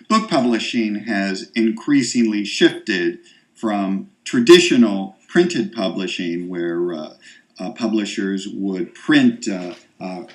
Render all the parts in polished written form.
book publishing has increasingly shifted from traditional printed publishing, where publishers would print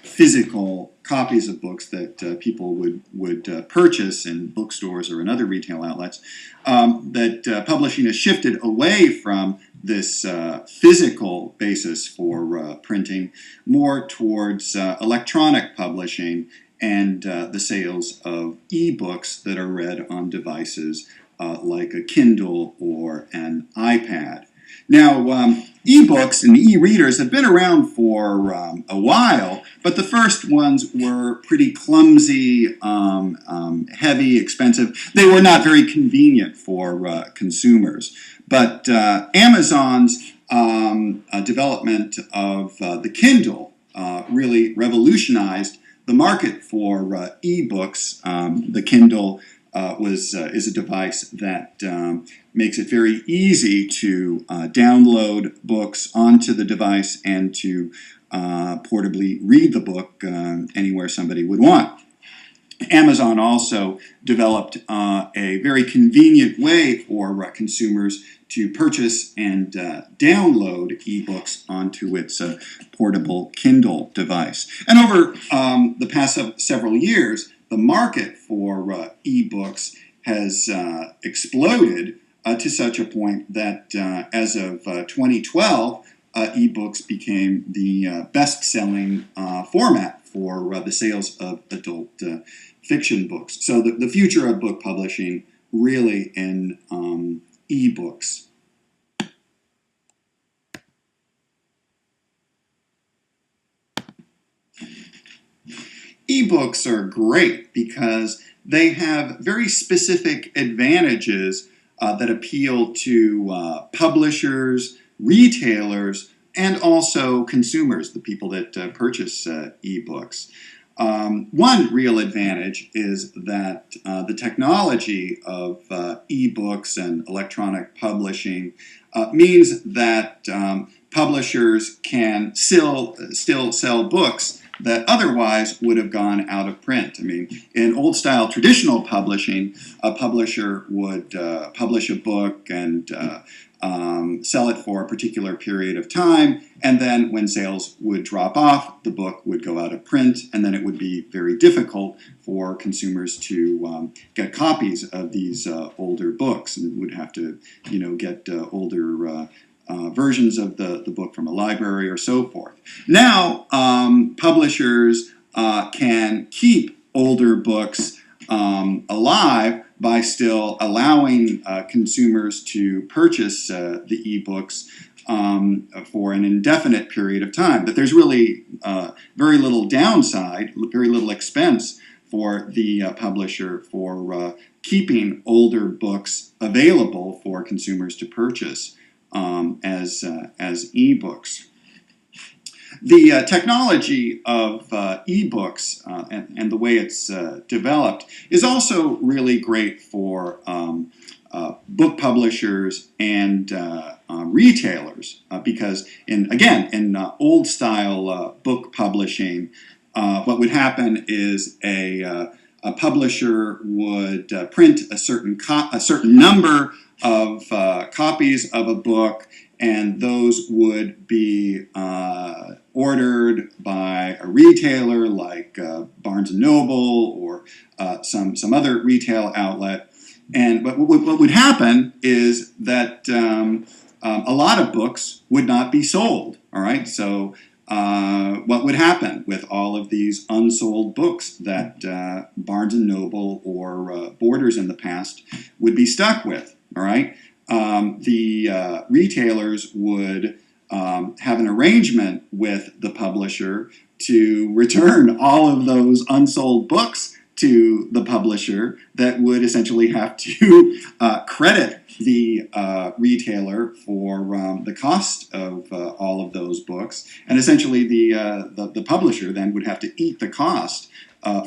physical copies of books that people would purchase in bookstores or in other retail outlets, that publishing has shifted away from this physical basis for printing more towards electronic publishing and the sales of e-books that are read on devices like a Kindle or an iPad. Now, e-books and e-readers have been around for a while, but the first ones were pretty clumsy, heavy, expensive. They were not very convenient for consumers. But Amazon's development of the Kindle really revolutionized the market for e-books. The Kindle is a device that makes it very easy to download books onto the device and to portably read the book anywhere somebody would want. Amazon also developed a very convenient way for consumers to purchase and download ebooks onto its portable Kindle device. And over the past several years, the market for ebooks has exploded to such a point that as of 2012, ebooks became the best-selling format for the sales of adult fiction books. So the future of book publishing really in ebooks. Ebooks are great because they have very specific advantages that appeal to publishers, retailers, and also consumers, the people that purchase ebooks. One real advantage is that the technology of ebooks and electronic publishing means that publishers can still sell books that otherwise would have gone out of print. I mean, in old-style traditional publishing, a publisher would publish a book and sell it for a particular period of time, and then when sales would drop off, the book would go out of print, and then it would be very difficult for consumers to get copies of these older books, and would have to, get older versions of the book from a library or so forth. Now, publishers can keep older books alive by still allowing consumers to purchase the ebooks for an indefinite period of time. But there's really very little downside, very little expense for the publisher for keeping older books available for consumers to purchase as ebooks. The technology of ebooks and the way it's developed is also really great for book publishers and retailers because in old style book publishing, what would happen is a publisher would print a certain number of copies of a book, and those would be ordered by a retailer like Barnes & Noble or some other retail outlet. And what would happen is that a lot of books would not be sold. All right, so what would happen with all of these unsold books that Barnes & Noble or Borders in the past would be stuck with? All right, the retailers would have an arrangement with the publisher to return all of those unsold books to the publisher that would essentially have to credit the retailer for the cost of all of those books, and essentially the publisher then would have to eat the cost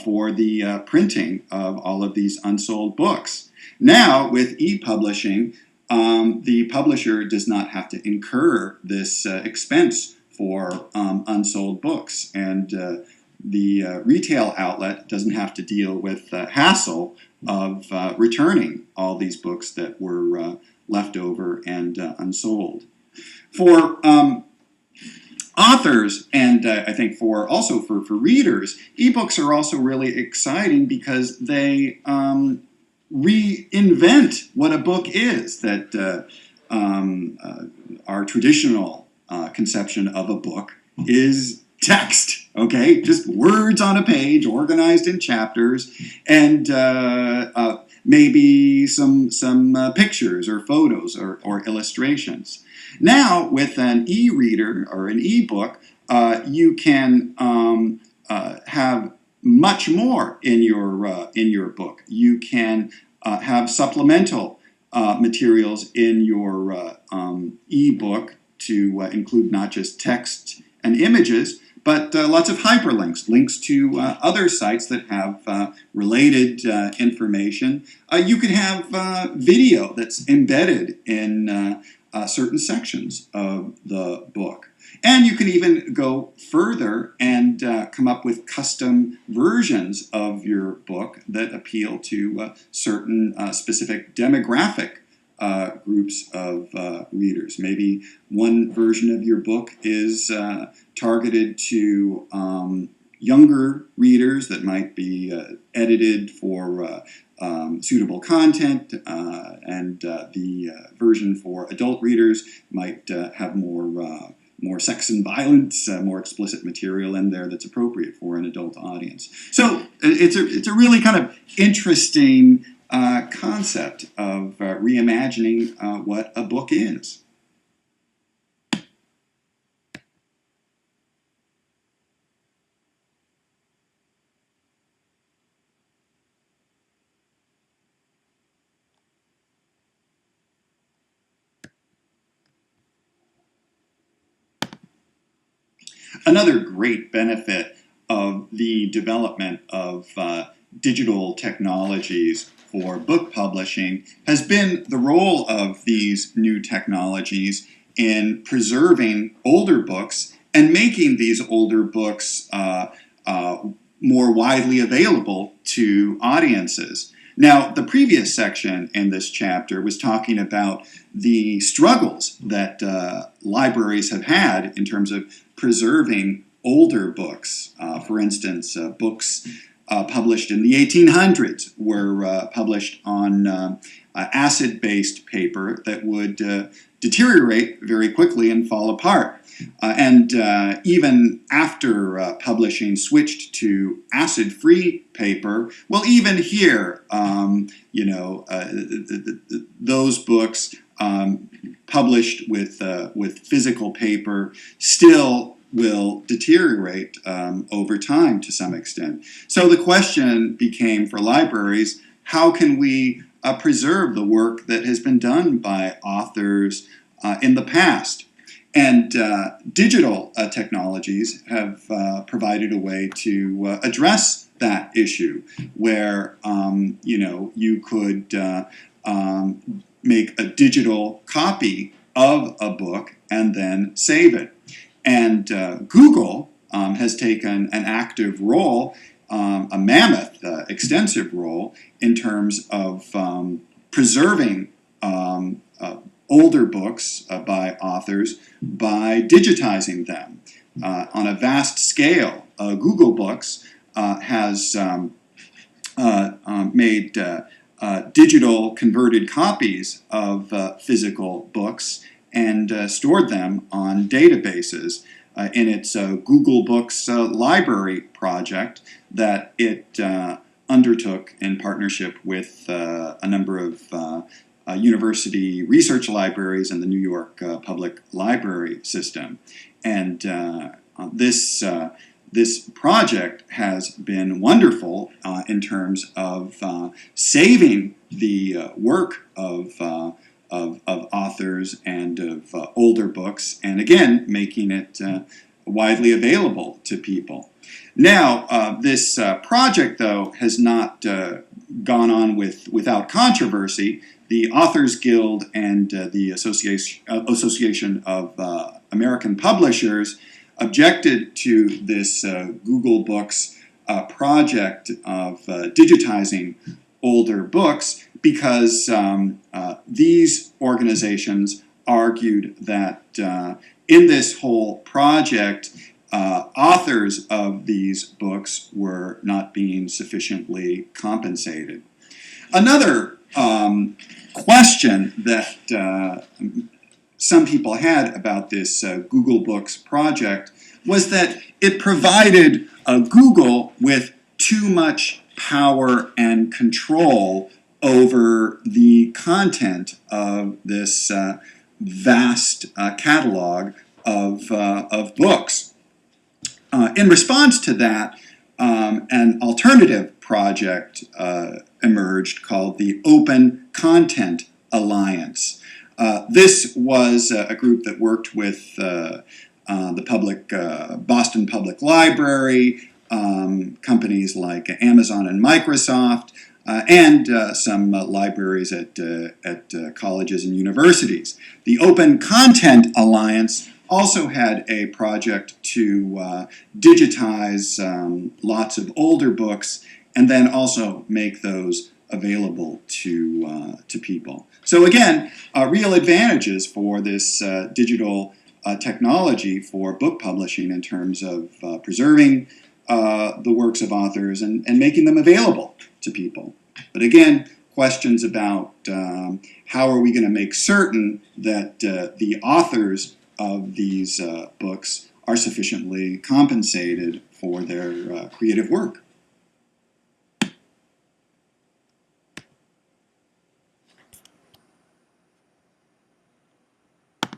for the printing of all of these unsold books. Now, with e-publishing, the publisher does not have to incur this expense for unsold books, and the retail outlet doesn't have to deal with the hassle of returning all these books that were left over and unsold. For authors, and I think for readers, ebooks are also really exciting because they reinvent what a book is. That our traditional conception of a book is text, okay? Just words on a page organized in chapters, and maybe some pictures or photos or illustrations. Now, with an e-reader or an e-book, you can have much more in your book. You can have supplemental materials in your e-book to include not just text and images, but lots of hyperlinks, links to other sites that have related information. You could have video that's embedded in certain sections of the book. And you can even go further and come up with custom versions of your book that appeal to certain specific demographic groups of readers. Maybe one version of your book is targeted to younger readers that might be edited for suitable content, and the version for adult readers might have more sex and violence, more explicit material in there that's appropriate for an adult audience. So it's a really kind of interesting concept of reimagining what a book is. Another great benefit of the development of digital technologies for book publishing has been the role of these new technologies in preserving older books and making these older books more widely available to audiences. Now, the previous section in this chapter was talking about the struggles that libraries have had in terms of preserving older books. For instance, books published in the 1800s were published on acid-based paper that would deteriorate very quickly and fall apart. And even after publishing switched to acid-free paper, well, even here, those books published with physical paper still will deteriorate over time to some extent. So the question became for libraries, how can we preserve the work that has been done by authors in the past? And digital technologies have provided a way to address that issue, where you could make a digital copy of a book and then save it. And Google has taken an active role, a mammoth, extensive role in terms of preserving older books by authors by digitizing them on a vast scale. Google Books has made digital converted copies of physical books and stored them on databases in its Google Books library project that it undertook in partnership with a number of university research libraries and the New York Public Library System. And this project has been wonderful in terms of saving the work of authors and of older books, and again, making it widely available to people. Now, this project, though, has not gone on without controversy. The Authors Guild and the Association of American Publishers objected to this Google Books project of digitizing older books because these organizations argued that in this whole project, authors of these books were not being sufficiently compensated. Another question that some people had about this Google Books project was that it provided Google with too much power and control over the content of this vast catalog of books. In response to that, an alternative project emerged called the Open Content Alliance. This was a group that worked with the Boston Public Library, companies like Amazon and Microsoft, and some libraries at colleges and universities. The Open Content Alliance also had a project to digitize lots of older books and then also make those available to people. So again, real advantages for this digital technology for book publishing in terms of preserving the works of authors and making them available to people. But again, questions about how are we going to make certain that the authors of these books are sufficiently compensated for their creative work.